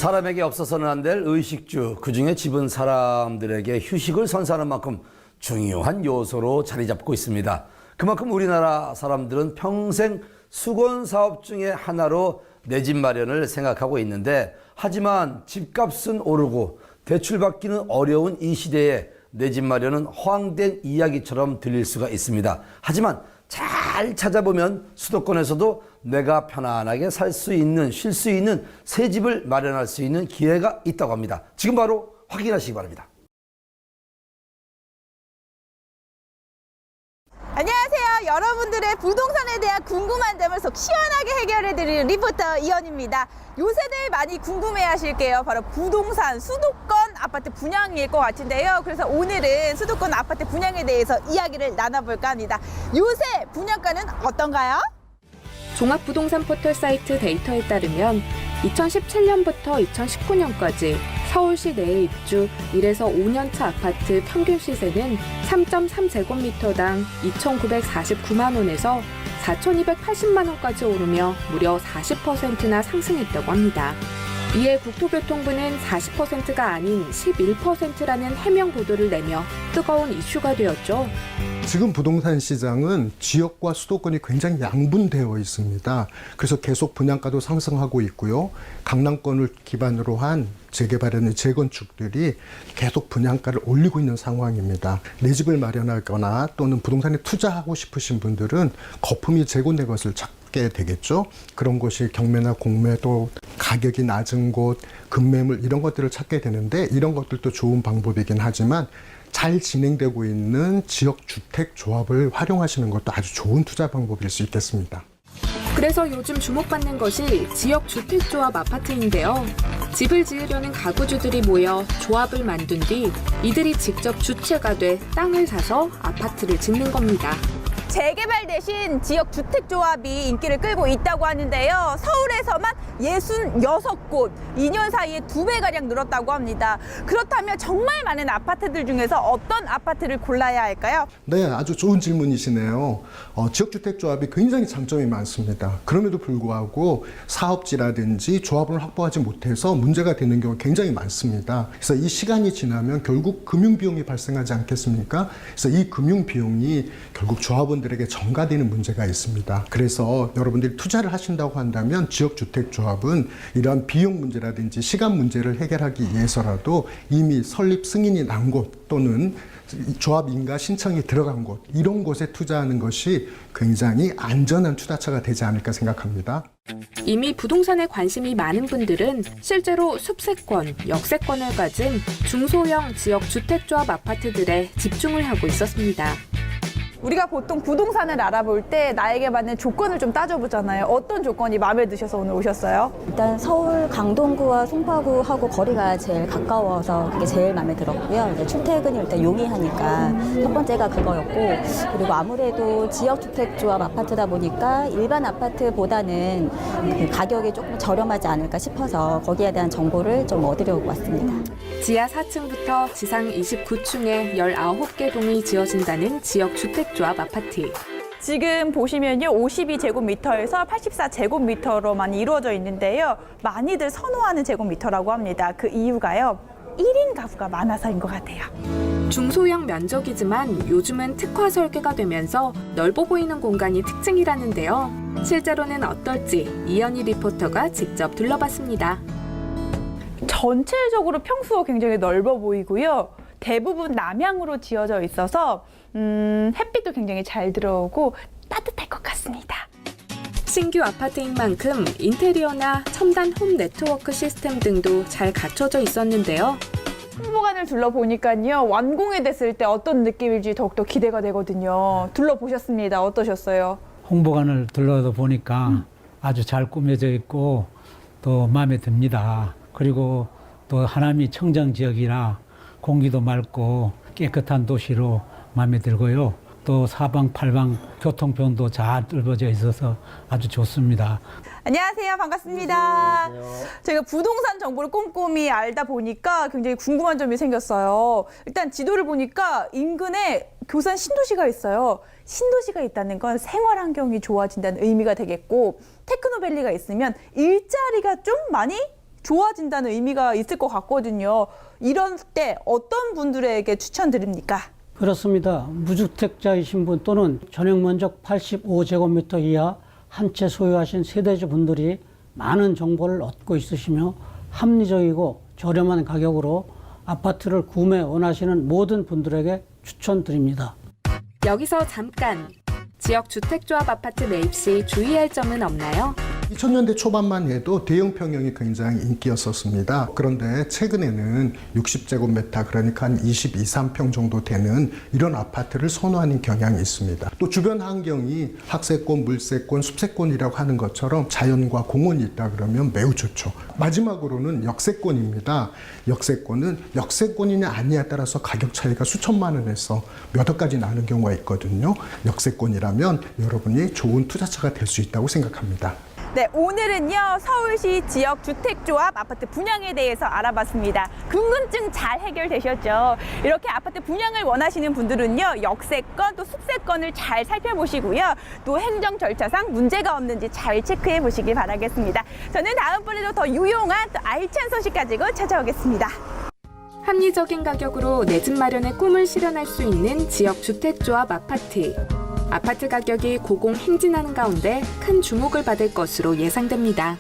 사람에게 없어서는 안 될 의식주, 그중에 집은 사람들에게 휴식을 선사하는 만큼 중요한 요소로 자리 잡고 있습니다. 그만큼 우리나라 사람들은 평생 수건사업 중에 하나로 내 집 마련을 생각하고 있는데, 하지만 집값은 오르고 대출받기는 어려운 이 시대에 내 집 마련은 허황된 이야기처럼 들릴 수가 있습니다. 하지만 잘 찾아보면 수도권에서도 내가 편안하게 살 수 있는, 쉴 수 있는 새 집을 마련할 수 있는 기회가 있다고 합니다. 지금 바로 확인하시기 바랍니다. 안녕하세요. 여러분들의 부동산에 대한 궁금한 점을 속 시원하게 해결해드리는 리포터 이현입니다. 요새들 많이 궁금해하실게요. 바로 부동산, 수도권 아파트 분양일 것 같은데요. 그래서 오늘은 수도권 아파트 분양에 대해서 이야기를 나눠볼까 합니다. 요새 분양가는 어떤가요? 종합부동산 포털 사이트 데이터에 따르면 2017년부터 2019년까지 서울시 내에 입주 1에서 5년차 아파트 평균 시세는 3.3제곱미터당 2,949만 원에서 4,280만 원까지 오르며 무려 40%나 상승했다고 합니다. 이에 국토교통부는 40%가 아닌 11%라는 해명 보도를 내며 뜨거운 이슈가 되었죠. 지금 부동산 시장은 지역과 수도권이 굉장히 양분되어 있습니다. 그래서 계속 분양가도 상승하고 있고요. 강남권을 기반으로 한 재개발이나 재건축들이 계속 분양가를 올리고 있는 상황입니다. 내 집을 마련하거나 또는 부동산에 투자하고 싶으신 분들은 거품이 제공된 것을 찾게 되겠죠. 그런 곳이 경매나 공매도 가격이 낮은 곳, 급매물 이런 것들을 찾게 되는데, 이런 것들도 좋은 방법이긴 하지만 잘 진행되고 있는 지역주택조합을 활용하시는 것도 아주 좋은 투자 방법일 수 있겠습니다. 그래서 요즘 주목받는 것이 지역주택조합 아파트인데요. 집을 지으려는 가구주들이 모여 조합을 만든 뒤 이들이 직접 주체가 돼 땅을 사서 아파트를 짓는 겁니다. 재개발 대신 지역주택조합이 인기를 끌고 있다고 하는데요. 서울에서만 66곳, 2년 사이에 2배가량 늘었다고 합니다. 그렇다면 정말 많은 아파트들 중에서 어떤 아파트를 골라야 할까요? 네, 아주 좋은 질문이시네요. 지역주택조합이 굉장히 장점이 많습니다. 그럼에도 불구하고 사업지라든지 조합을 확보하지 못해서 문제가 되는 경우가 굉장히 많습니다. 그래서 이 시간이 지나면 결국 금융비용이 발생하지 않겠습니까? 그래서 이 금융비용이 결국 조합원들에게 전가되는 문제가 있습니다. 그래서 여러분들이 투자를 하신다고 한다면 지역주택조합은 이러한 비용 문제라든지 시간 문제를 해결하기 위해서라도 이미 설립 승인이 난 곳 또는 조합 인가 신청이 들어간 곳, 이런 곳에 투자하는 것이 굉장히 안전한 투자처가 되지 않을까 생각합니다. 이미 부동산에 관심이 많은 분들은 실제로 숲세권, 역세권을 가진 중소형 지역주택조합 아파트들에 집중을 하고 있었습니다. 우리가 보통 부동산을 알아볼 때 나에게 맞는 조건을 좀 따져보잖아요. 어떤 조건이 마음에 드셔서 오늘 오셨어요? 일단 서울 강동구와 송파구하고 거리가 제일 가까워서 그게 제일 마음에 들었고요. 이제 출퇴근이 일단 용이하니까 첫 번째가 그거였고, 그리고 아무래도 지역주택조합 아파트다 보니까 일반 아파트보다는 그 가격이 조금 저렴하지 않을까 싶어서 거기에 대한 정보를 좀 얻으려고 왔습니다. 지하 4층부터 지상 29층에 19개 동이 지어진다는 지역주택조합 아파트. 지금 보시면요, 52제곱미터에서 84제곱미터로만 이루어져 있는데요. 많이들 선호하는 제곱미터라고 합니다. 그 이유가요, 1인 가구가 많아서인 것 같아요. 중소형 면적이지만 요즘은 특화 설계가 되면서 넓어 보이는 공간이 특징이라는데요. 실제로는 어떨지 이현희 리포터가 직접 둘러봤습니다. 전체적으로 평수가 굉장히 넓어 보이고요. 대부분 남향으로 지어져 있어서 햇빛도 굉장히 잘 들어오고 따뜻할 것 같습니다. 신규 아파트인 만큼 인테리어나 첨단 홈 네트워크 시스템 등도 잘 갖춰져 있었는데요. 홍보관을 둘러보니까요, 완공이 됐을 때 어떤 느낌일지 더욱더 기대가 되거든요. 둘러보셨습니다. 어떠셨어요? 홍보관을 둘러다 보니까 아주 잘 꾸며져 있고 또 마음에 듭니다. 그리고 또 하남이 청정 지역이라 공기도 맑고 깨끗한 도시로 마음에 들고요. 또 사방팔방 교통편도 잘 넓어져 있어서 아주 좋습니다. 안녕하세요. 반갑습니다. 안녕하세요. 제가 부동산 정보를 꼼꼼히 알다 보니까 굉장히 궁금한 점이 생겼어요. 일단 지도를 보니까 인근에 교산 신도시가 있어요. 신도시가 있다는 건 생활 환경이 좋아진다는 의미가 되겠고, 테크노밸리가 있으면 일자리가 좀 많이 좋아진다는 의미가 있을 것 같거든요. 이런 때 어떤 분들에게 추천드립니까? 그렇습니다. 무주택자이신 분 또는 전용면적 85제곱미터 이하 한 채 소유하신 세대주 분들이 많은 정보를 얻고 있으시며 합리적이고 저렴한 가격으로 아파트를 구매 원하시는 모든 분들에게 추천드립니다. 여기서 잠깐! 지역 주택조합 아파트 매입 시 주의할 점은 없나요? 2000년대 초반만 해도 대형 평형이 굉장히 인기였었습니다. 그런데 최근에는 60제곱미터 그러니까 한 22, 3평 정도 되는 이런 아파트를 선호하는 경향이 있습니다. 또 주변 환경이 학세권, 물세권, 숲세권이라고 하는 것처럼 자연과 공원이 있다 그러면 매우 좋죠. 마지막으로는 역세권입니다. 역세권은 역세권이냐 아니냐에 따라서 가격 차이가 수천만 원에서 몇 억까지 나는 경우가 있거든요. 역세권이라면 여러분이 좋은 투자처가 될 수 있다고 생각합니다. 네, 오늘은요 서울시 지역 주택조합 아파트 분양에 대해서 알아봤습니다. 궁금증 잘 해결되셨죠? 이렇게 아파트 분양을 원하시는 분들은요 역세권 또 숲세권을 잘 살펴보시고요. 또 행정 절차상 문제가 없는지 잘 체크해 보시길 바라겠습니다. 저는 다음번에도 더 유용한 또 알찬 소식 가지고 찾아오겠습니다. 합리적인 가격으로 내 집 마련의 꿈을 실현할 수 있는 지역 주택조합 아파트. 아파트 가격이 고공행진하는 가운데 큰 주목을 받을 것으로 예상됩니다.